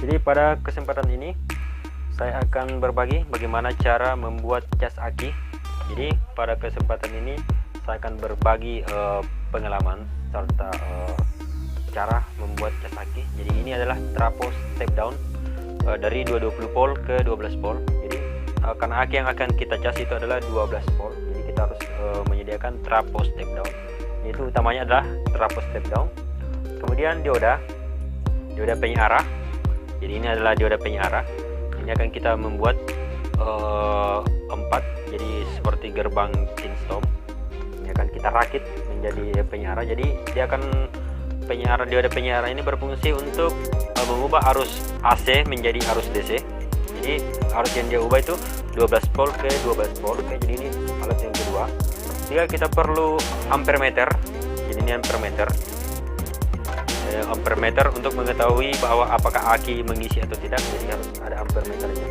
Jadi pada kesempatan ini saya akan berbagi bagaimana cara membuat cas aki. Jadi pada kesempatan ini saya akan berbagi pengalaman serta cara membuat cas aki. Jadi ini adalah trafo step down dari 220 volt ke 12 volt. Jadi karena aki yang akan kita cas itu adalah 12 volt, jadi kita harus menyediakan trafo step down. Itu utamanya adalah trafo step down, kemudian dioda penyearah. Jadi ini adalah dioda penyearah. Ini akan kita membuat 4, jadi seperti gerbang Kingston. Ini akan kita rakit menjadi penyearah. Jadi dia akan dioda penyearah ini berfungsi untuk mengubah arus AC menjadi arus DC. Jadi arus yang dia ubah itu 12 volt ke 12 volt. Oke, jadi ini alat yang kedua. Jika kita perlu ampere meter, jadi ini ampere meter untuk mengetahui bahwa apakah aki mengisi atau tidak, jadi harus ada ampere meternya.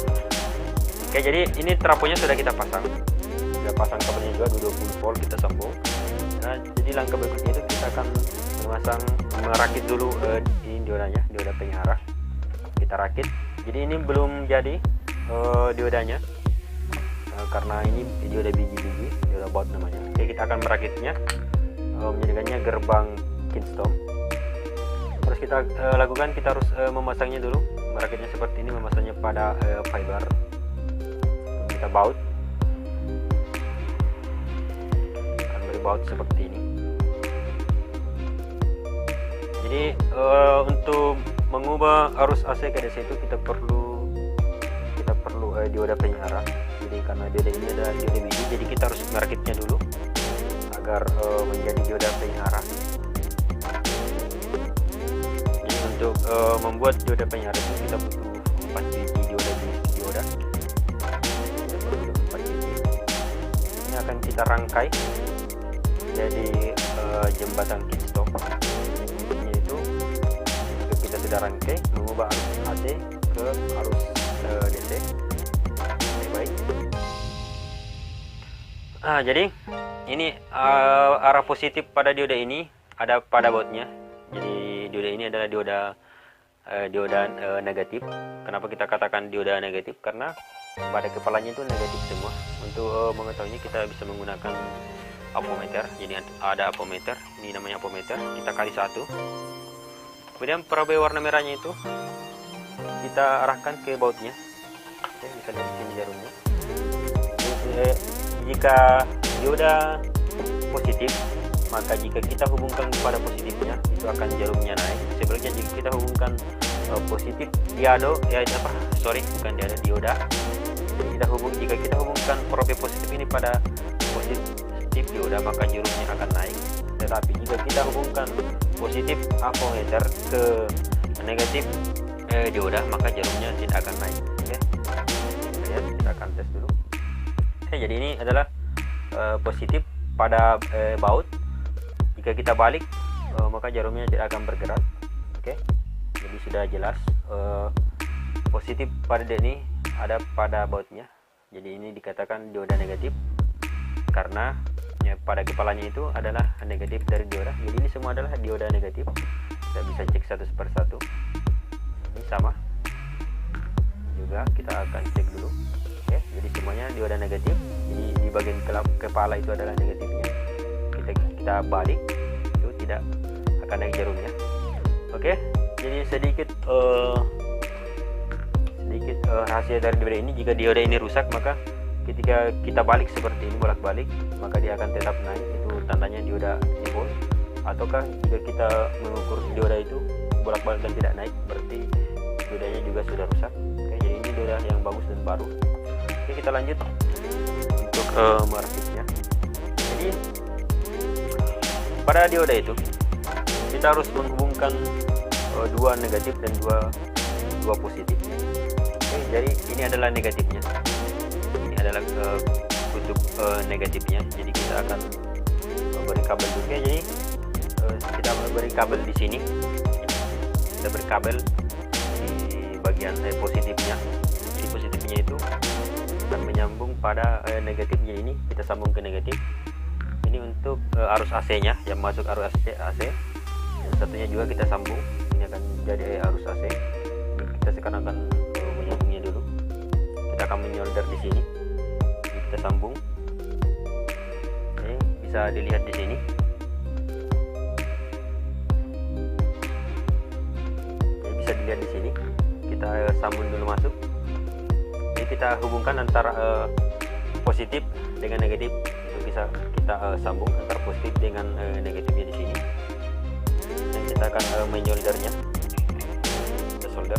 Oke, jadi ini trafonya sudah kita pasang, kabelnya juga 20 volt kita sambung. Nah, jadi langkah berikutnya itu kita akan merakit dulu ini dioda penyearah. Kita rakit. Jadi ini belum jadi diodanya karena ini dioda biji-biji, dioda baut namanya. Oke, kita akan merakitnya, menjadikannya gerbang Kingston. Terus kita lakukan, kita harus memasangnya dulu. Merakitnya seperti ini, memasangnya pada fiber. Kita baut, akan beri baut seperti ini. Jadi untuk mengubah arus AC ke DC itu kita perlu dioda penyearah. Jadi karena dioda ini ada dioda biji, jadi kita harus merakitnya dulu agar menjadi dioda penyearah. Jadi untuk membuat dioda penyearah itu kita butuh 4 biji dioda. Kita perlu 4 biji. Ini akan kita rangkai jadi jembatan Kingston. Intinya itu kita sudah rangkai mengubah arus AC ke arus DC. Baik. Jadi ini arah positif pada dioda ini ada pada bautnya. Jadi dioda ini adalah dioda negatif. Kenapa kita katakan dioda negatif? Karena pada kepalanya itu negatif semua. Untuk mengetahuinya kita bisa menggunakan ampometer. Jadi ada ampometer, ini namanya ampometer. Kita kali 1. Kemudian perabai warna merahnya itu kita arahkan ke bautnya. Oke, bisa dari sini jarumnya. Jika dioda positif, maka jika kita hubungkan kepada positifnya, itu akan jarumnya naik. Sebaliknya jika kita hubungkan positif dioda, dioda. Jadi jika kita hubungkan perabai positif ini pada positif dioda, maka jarumnya akan naik. Tetapi jika kita hubungkan positif ampometer ke negatif dioda, maka jarumnya tidak akan naik. Oke, kita lihat, kita akan tes dulu. Oke, jadi ini adalah positif pada baut. Jika kita balik, maka jarumnya tidak akan bergerak. Oke, jadi sudah jelas positif pada ini ada pada bautnya. Jadi ini dikatakan dioda negatif karena pada kepalanya itu adalah negatif dari dioda. Jadi ini semua adalah dioda negatif. Kita bisa cek satu per satu. Ini sama juga, kita akan cek dulu. Oke, jadi semuanya dioda negatif. Jadi di bagian kepala itu adalah negatifnya. Kita balik, itu tidak akan naik jarumnya. Oke, jadi sedikit rahasia dari dioda ini. Jika dioda ini rusak, maka ketika kita balik seperti ini, bolak-balik, maka dia akan tetap naik. Itu tandanya dioda jebol. Ataukah jika kita mengukur dioda itu bolak-balik dan tidak naik, berarti diodanya juga sudah rusak. Oke, jadi ini dioda yang bagus dan baru. Oke, kita lanjut untuk merakitnya. Jadi pada dioda itu kita harus menghubungkan 2 negatif dan 2 positifnya. Oke, jadi ini adalah negatifnya. Ini adalah kutub negatifnya. Jadi kita akan beri kabel dulu. Oke, jadi kita beri kabel di sini. Kita beri kabel di bagian positifnya. Jadi positifnya itu akan menyambung pada negatifnya ini. Kita sambung ke negatif. Ini untuk arus AC-nya, yang masuk arus AC. Yang satunya juga kita sambung. Ini akan jadi arus AC. kita sekarang akan menyambungnya dulu. Kita akan menyolder di sini. Jadi kita sambung. Oke, bisa dilihat di sini. Oke, bisa dilihat di sini. Kita sambung dulu masuk. Jadi kita hubungkan antara positif dengan negatif. Itu bisa kita sambung antara positif dengan negatifnya di sini. Dan kita akan menyoldernya. Kita solder.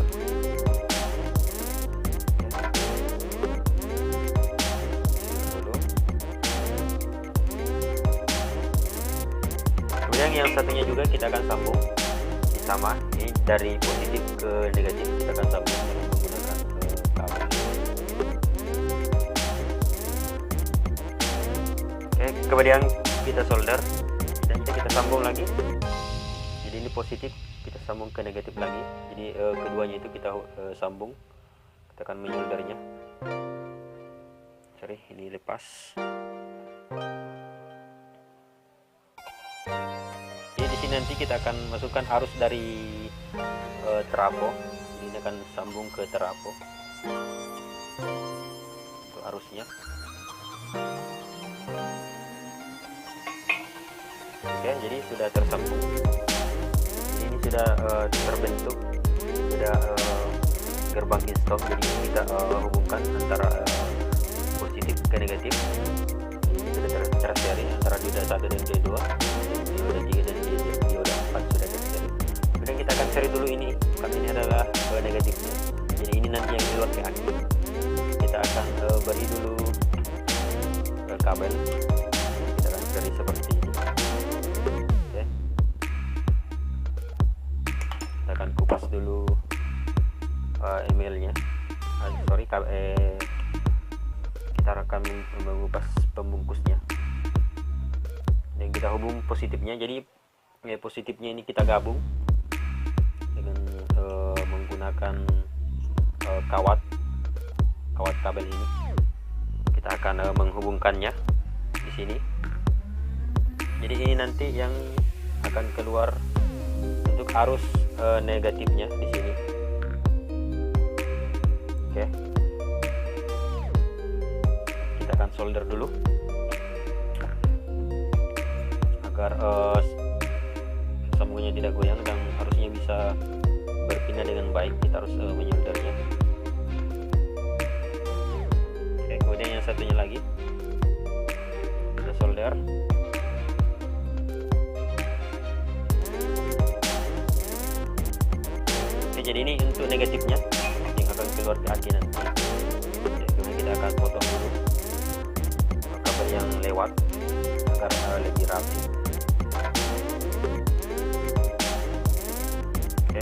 Kemudian yang satunya juga kita akan sambung sama. Ini dari positif ke negatif kita akan sambung menggunakan kabel. Oke, kemudian kita solder dan kita sambung lagi. Jadi ini positif, kita sambung ke negatif lagi. Jadi keduanya itu kita sambung. Kita akan menyoldernya. Sorry, ini lepas. Jadi di sini nanti kita akan masukkan arus dari trafo. Jadi ini akan sambung ke trafo untuk arusnya. Oke, jadi sudah tersambung. Jadi ini sudah terbentuk, sudah gerbang in-stop. Jadi kita hubungkan antara positif ke negatif. Ini sudah terseri antara dioda 1 dan dioda 2, dioda 3 dan dioda 4 sudah terseri. Kemudian kita akan cari dulu ini, karena ini adalah negatifnya. Jadi ini nanti yang keluar ke aki. Kita akan beri dulu kabel. Kita akan cari seperti ini. Oke. Kita akan kupas dulu emailnya. Kita akan mengupas pembungkusnya. Dan kita hubung positifnya. Jadi positifnya ini kita gabung dengan menggunakan kawat kabel ini. Kita akan menghubungkannya di sini. Jadi ini nanti yang akan keluar untuk arus negatifnya di sini. Oke. Kita akan solder dulu agar sambungannya tidak goyang dan arusnya bisa berpindah dengan baik. Kita harus menyoldernya. Oke, kemudian yang satunya lagi kita solder. Oke, jadi ini untuk negatifnya yang akan keluar ke aki nanti. Oke, kemudian kita akan potong dulu kabel yang lewat agar lebih rapi. Oke,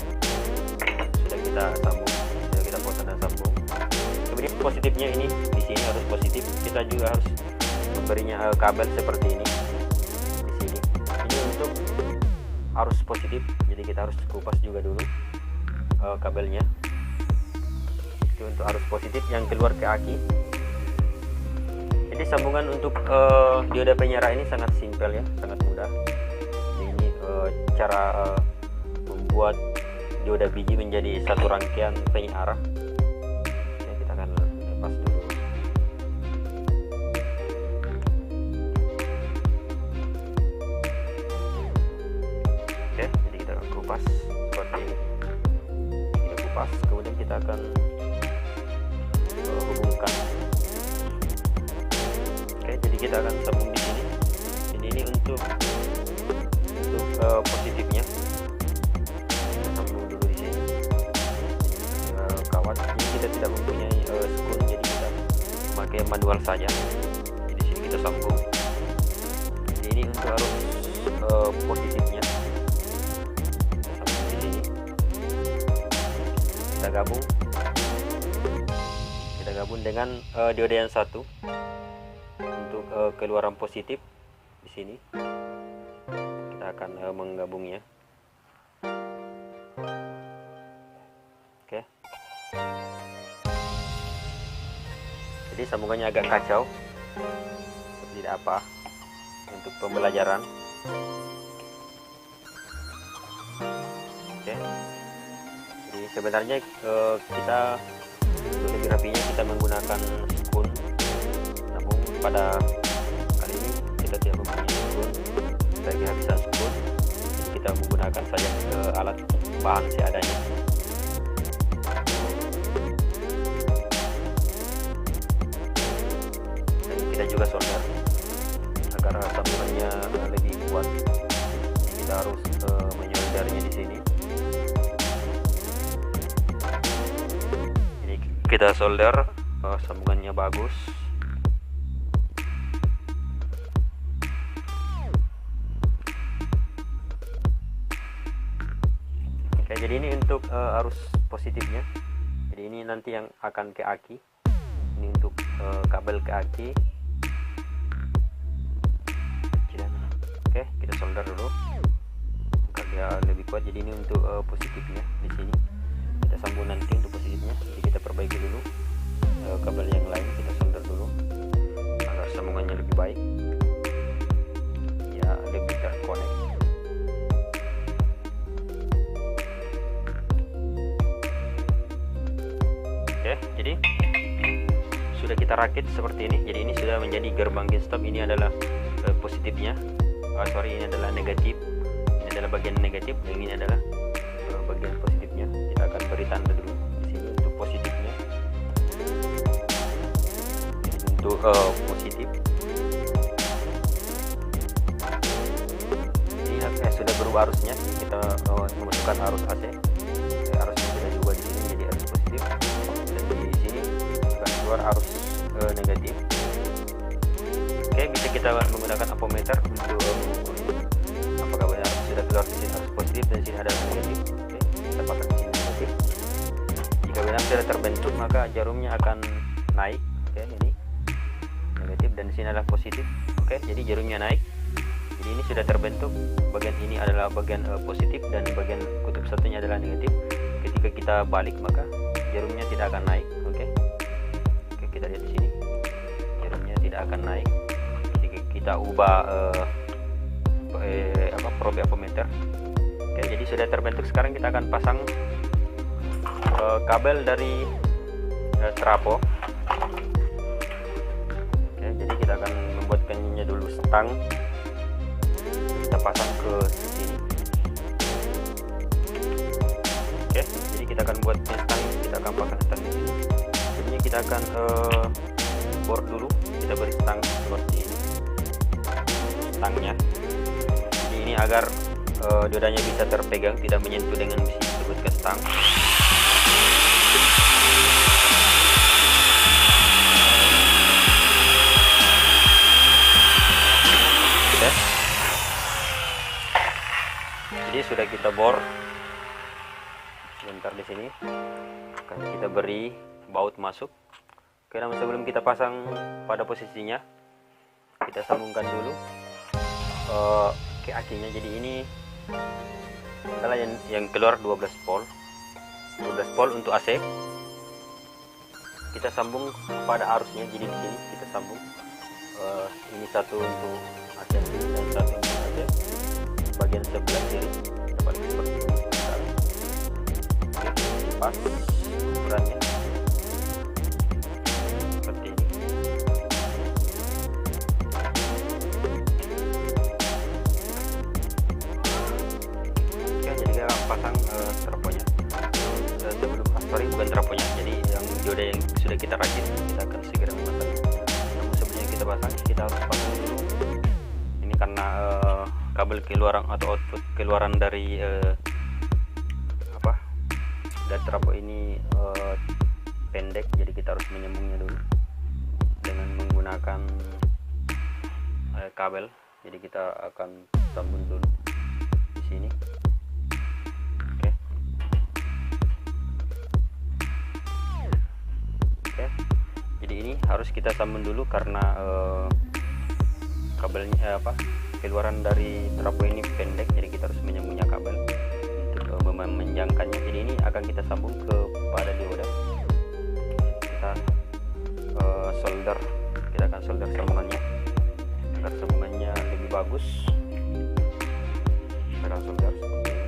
sudah kita sambung, sudah kita potong dan sambung. Kemudian positifnya ini di sini harus positif. Kita juga harus memberinya kabel seperti ini di sini. Ini untuk arus positif. Jadi kita harus kupas juga dulu kabelnya. Itu untuk arus positif yang keluar ke aki. Jadi sambungan untuk dioda penyerah ini sangat simpel ya, sangat mudah. Jadi ini cara membuat dioda biji menjadi satu rangkaian penyarah. Oke, kita akan lepas dulu. Oke, jadi kita akan kupas seperti ini. Kita kupas, kemudian kita akan hubungkan. Oke, jadi kita akan sambung di sini. Jadi ini untuk positifnya. Kita sambung dulu di sini. Kawat. Ini kita tidak mempunyai skun, jadi kita pakai manual saja. Jadi di sini kita sambung. Jadi ini untuk arus positifnya. Kita sambung di sini. Kita gabung. Kita gabung dengan dioda yang satu. Untuk keluaran positif di sini kita akan menggabungnya. Oke. Jadi sambungannya agak kacau, tidak apa untuk pembelajaran. Oke. Jadi sebenarnya kita lebih rapinya kita menggunakan spoon, namun pada kali ini kita tidak mempunyai spoon, kita kehabisan spoon, jadi kita menggunakan saja alat bahan seadanya. Dan kita juga solder agar sambungannya lebih kuat, jadi kita harus menyoldernya di sini. Jadi kita solder sambungannya bagus. Oke, jadi ini untuk arus positifnya. Jadi ini nanti yang akan ke aki. Ini untuk kabel ke aki. Oke, kita solder dulu agar dia lebih kuat. Jadi ini untuk positifnya di sini. Kita sambung nanti untuk positifnya. Jadi kita perbaiki dulu kabel yang lain, kita solder dulu agar sambungannya lebih baik, ya lebih terkonek. Oke, jadi sudah kita rakit seperti ini. Jadi ini sudah menjadi gerbang stop. Ini adalah positifnya. Ini adalah negatif. Ini adalah bagian negatif, dan ini adalah bagian positifnya. Kita akan beri tanda dulu di sini untuk positifnya. Untuk positif. Ini sudah berubah arusnya. Kita memasukkan arus AC. Arusnya sudah diubah di sini menjadi arus positif, dan di sini akan keluar arus negatif. Oke, bisa kita menggunakan ampermeter untuk apakah benar sudah keluar di sini arus positif dan di sini ada negatif. Oke, kita pasang di sini negatif. Jika benar sudah terbentuk, maka jarumnya akan naik. Oke, ini negatif dan di sini adalah positif. Oke, jadi jarumnya naik. Jadi ini sudah terbentuk. Bagian ini adalah bagian positif dan bagian kutub satunya adalah negatif. Ketika kita balik, maka jarumnya tidak akan naik. Oke, kita lihat di sini, jarumnya tidak akan naik. Kita ubah probe ampermeter. Oke, jadi sudah terbentuk. Sekarang kita akan pasang kabel dari trafo. Oke, jadi kita akan membuatkannya dulu stang. Kita pasang ke sini. Oke, jadi kita akan buat stang. Kita akan pasang stang di sini. Jadi kita akan bor dulu. Kita beri stang seperti ini. Stangnya. Jadi ini agar diodanya bisa terpegang, tidak menyentuh dengan besi tersebut ke stang. Oke. Jadi sudah kita bor. Sebentar di sini. Akan kita beri baut masuk. Oke, namun sebelum kita pasang pada posisinya, kita sambungkan dulu ke akinya. Jadi ini adalah yang keluar 12 volt untuk AC. Kita sambung pada arusnya. Jadi di sini kita sambung ini satu untuk AC dan satu untuk AC bagian sebelah kiri. Kita balik seperti ini. Oke, pas ukurannya seperti ini. Pasang trafonya sebelum bukan trafonya, jadi yang dioda yang sudah kita rakit kita akan segera memasang. Namun sebelumnya kita pasang, kita harus pasang dulu ini karena kabel keluaran atau output keluaran dari dari trafo ini pendek, jadi kita harus menyambungnya dulu dengan menggunakan kabel. Jadi kita akan sambung dulu di sini. Jadi ini harus kita sambung dulu karena kabelnya keluaran dari trafo ini pendek, jadi kita harus menyambungnya kabel untuk memanjangkannya. Jadi ini akan kita sambung kepada dioda. Kita solder, kita akan solder sambungannya agar sambungannya lebih bagus. Kita akan solder seperti ini.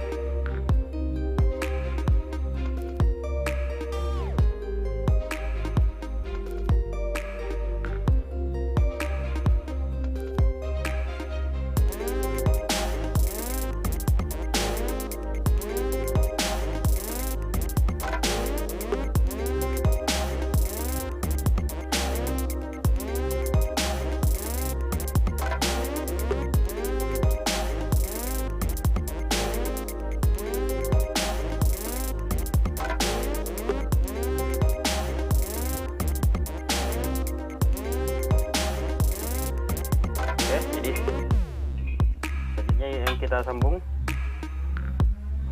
selanjutnya yang kita sambung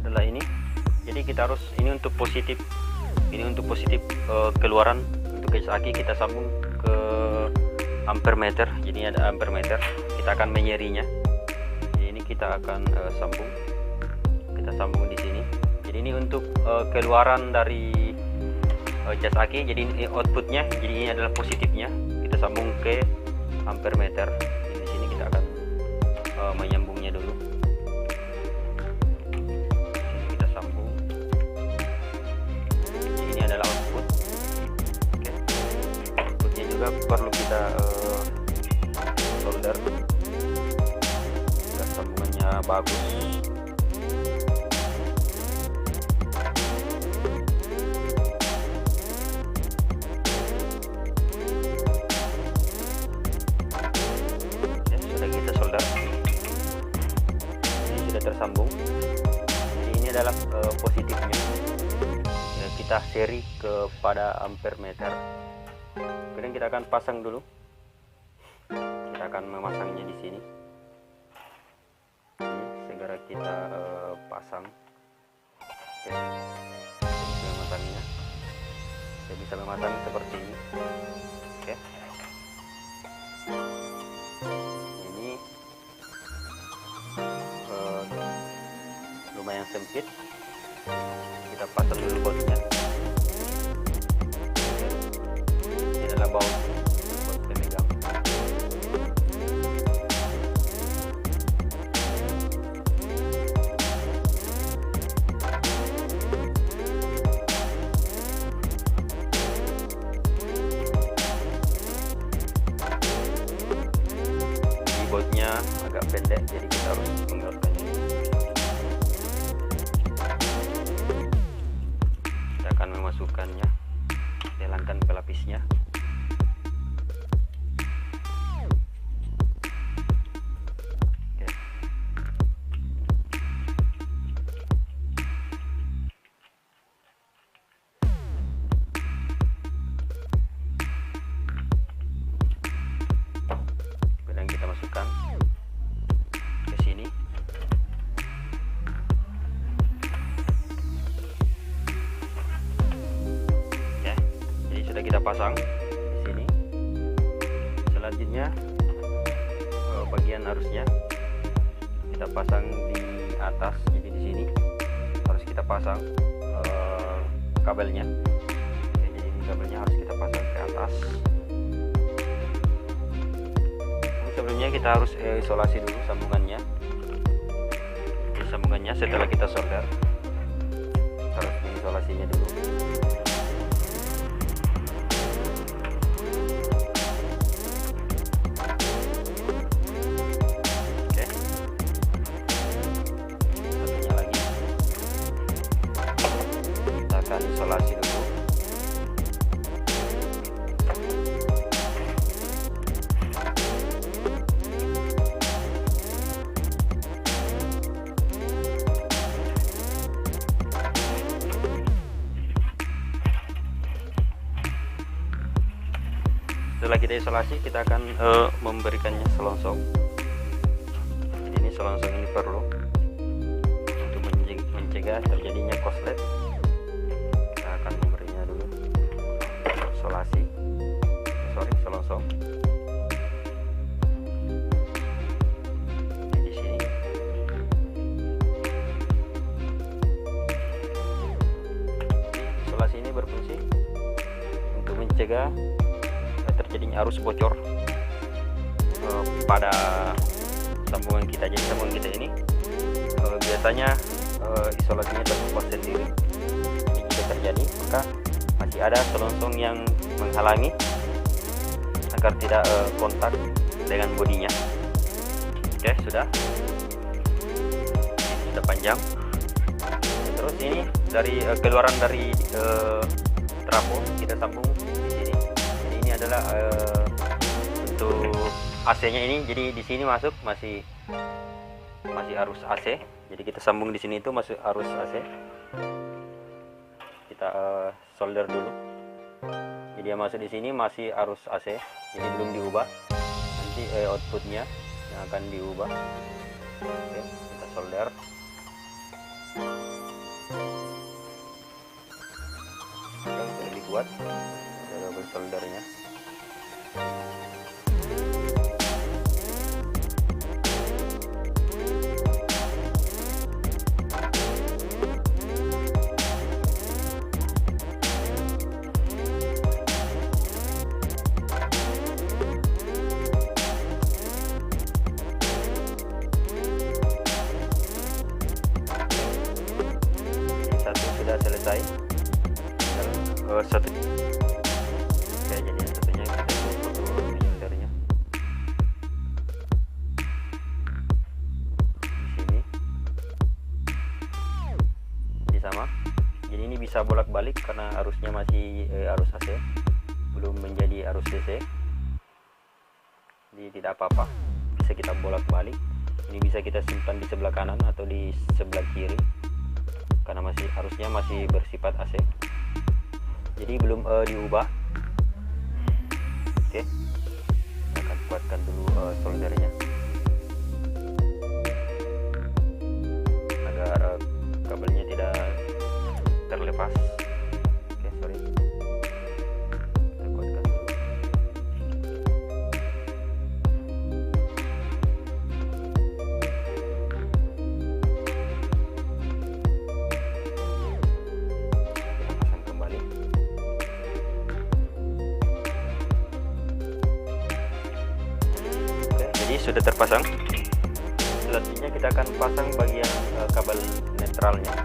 adalah ini. Jadi kita harus, ini untuk positif keluaran. Untuk gauge aki kita sambung ke ampere meter. Jadi ada ampere meter, kita akan menyerinya. Jadi ini kita akan kita sambung di sini. Jadi ini untuk keluaran dari cas aki. Jadi ini outputnya, jadi ini adalah positifnya, kita sambung ke ampere meter. Jadi di sini kita akan menyambungnya dulu. Sini kita sambung. Jadi ini adalah output. Oke. Outputnya juga perlu kita solder agar sambungannya bagus. Tersambung. Jadi ini adalah positifnya. Ya, kita seri kepada ampere meter. Kemudian kita akan pasang dulu. Kita akan memasangnya di sini. Segera kita pasang. Oke. Saya bisa memasangnya. Saya bisa memasang seperti ini. Oke. Lumayan sempit, kita pasang dulu bautnya. Ini adalah baut pemegang. Ini bautnya agak pendek, jadi kita harus menguatkannya. Memasukkannya, jalankan pelapisnya. Oke. Kemudian kita masukkan ke sini. Kita pasang di sini. Selanjutnya bagian arusnya kita pasang di atas. Jadi di sini harus kita pasang kabelnya. Oke, jadi ini kabelnya harus kita pasang ke atas. Sebelumnya kita harus isolasi dulu sambungannya. Jadi sambungannya setelah kita solder harus mengisolasinya dulu. Isolasi dulu. Setelah kita isolasi, kita akan memberikannya selongsong. Ini selongsong ini perlu untuk mencegah terjadinya korslet. Akan memberinya dulu selongsong di sini. Isolasi ini berfungsi untuk mencegah terjadinya arus bocor pada sambungan kita. Jadi sambungan kita ini biasanya isolasinya terbuka sendiri. Terjadi, maka masih ada selongsong yang menghalangi agar tidak kontak dengan bodinya. Oke, sudah panjang. Terus ini dari keluaran dari trafo kita sambung di sini. Jadi ini adalah untuk AC-nya ini. Jadi di sini masuk masih arus AC. Jadi kita sambung di sini itu masuk arus AC. Kita solder dulu. Jadi yang masuk di sini masih arus AC, jadi belum diubah. Nanti outputnya yang akan diubah. Oke. solder. Sudah lebih kuat, ada double soldernya. Sudah selesai. Satu ya, jadi yang satunya kita tutup soldernya di sini. Jadi sama. Jadi ini bisa bolak-balik karena arusnya masih arus AC, belum menjadi arus DC. Jadi tidak apa-apa, bisa kita bolak-balik. Ini bisa kita simpan di sebelah kanan atau di sebelah kiri, karena arusnya masih bersifat AC, jadi belum diubah. Oke, kita akan kuatkan dulu soldernya agar kabelnya tidak terlepas. Oke, sorry, kita kuatkan dulu. Sudah terpasang. Selanjutnya kita akan pasang bagian kabel netralnya.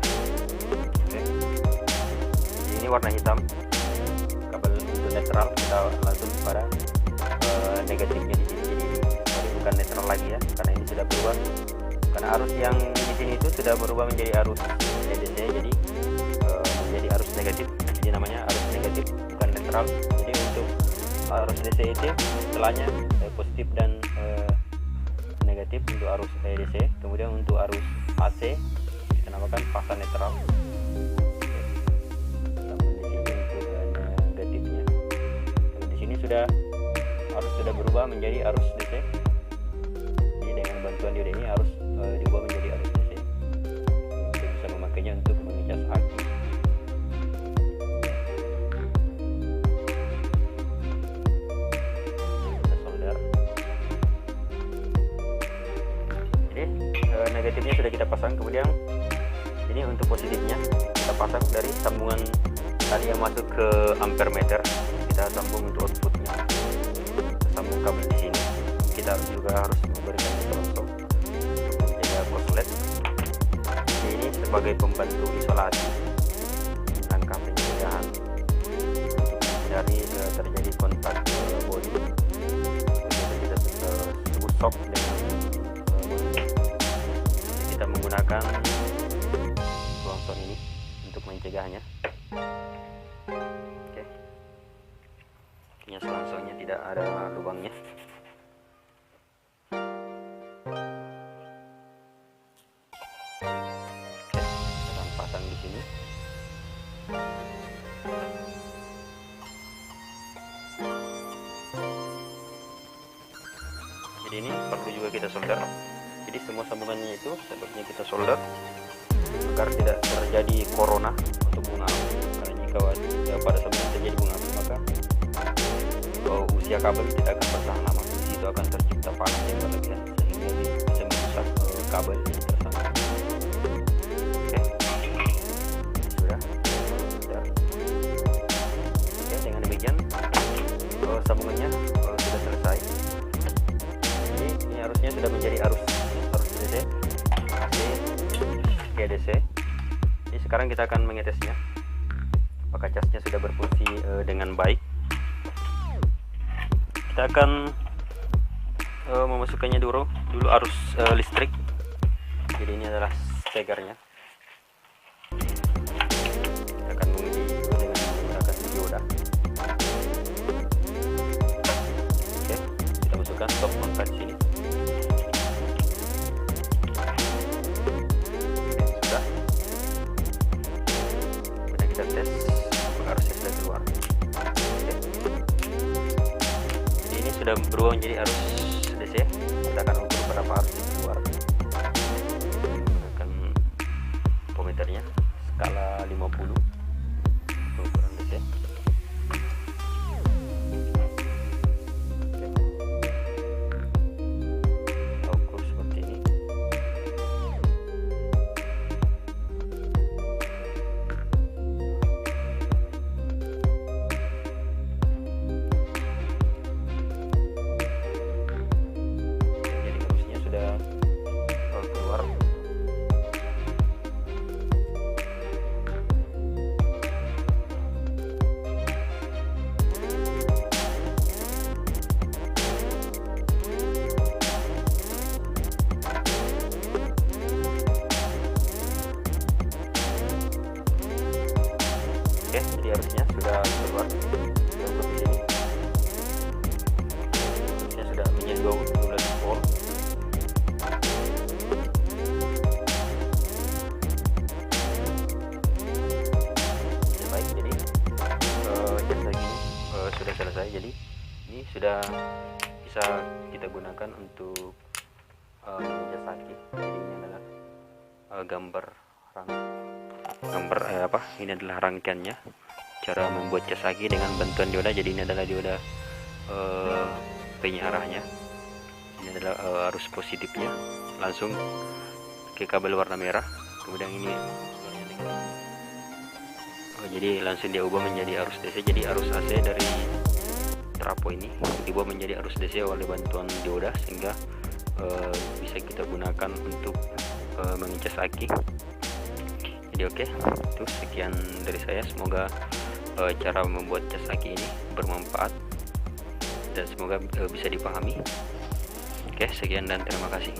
Oke. Jadi ini warna hitam, kabel untuk netral. Kita langsung pada negatifnya di sini. Jadi bukan netral lagi ya, karena ini sudah berubah. Karena arus yang di sini itu sudah berubah menjadi arus DC, jadi menjadi arus negatif. Jadi namanya arus negatif, bukan netral. Jadi untuk arus DC itu setelahnya positif dan negatif untuk arus DC. Kemudian untuk arus AC kita namakan fasa netral. Namun di sini untuk negatifnya. Kalau di sini arus sudah berubah menjadi arus DC. Jadi dengan bantuan diode ini arus diubah menjadi arus DC. Kita bisa memakainya untuk mengecas aki. Negatifnya sudah kita pasang. Kemudian ini untuk positifnya kita pasang dari sambungan tadi yang masuk ke ampere meter, kita sambung untuk outputnya, kita sambung kabel di sini. Kita juga harus memberikan contoh untuk menjaga korslet. Jadi ini sebagai pembantu isolasi, langkah pencegahan dari terjadi kontak bodi. Kita sebut shock dengan kita menggunakan selongsong ini untuk mencegahnya. Oke, selongsongnya tidak ada lubangnya. Oke, kita akan pasang di sini. Jadi ini perlu juga kita solder. Jadi semua sambungannya itu sebaiknya kita solder agar tidak terjadi corona untuk bunga api. Karena jika pada sambungan terjadi bunga api, maka usia kabel tidak akan bertahan lama. Di situ akan tercipta panas yang berlebihan sehingga bisa merusak kabel yang tersambung. Oke, sudah. Oke, dengan demikian sambungannya sudah selesai. Jadi ini arusnya sudah menjadi arus DC, AC, DC. Jadi sekarang kita akan mengetesnya apakah casnya sudah berfungsi dengan baik. Kita akan memasukkannya dulu arus listrik. Jadi ini adalah stegernya. Kita akan menguji dengan menggunakan dioda. Oke, kita masukkan stop kontak di sini. Kita tes apakah arusnya sudah keluar. Jadi ini sudah berubah menjadi arus DC. Kita akan ukur berapa arus yang keluar. keluar. Oke, jadi arusnya sudah keluar. Kita buka di sini. Arusnya sudah menyentuh 12 volt. Ya, baik, jadi jas lagi sudah selesai. Jadi ini sudah bisa kita gunakan untuk mengejas aki. Jadi ini adalah gambar ini adalah rangkaiannya, cara membuat cas aki dengan bantuan dioda. Jadi ini adalah dioda penyarahnya, ini adalah arus positifnya langsung ke kabel warna merah, kemudian ini jadi langsung dia ubah menjadi arus DC. Jadi arus AC dari trafo ini diubah menjadi arus DC oleh bantuan dioda, sehingga bisa kita gunakan untuk mengecas aki. Jadi oke, itu sekian dari saya. Semoga cara membuat cas aki ini bermanfaat dan semoga bisa dipahami. Oke, sekian dan terima kasih.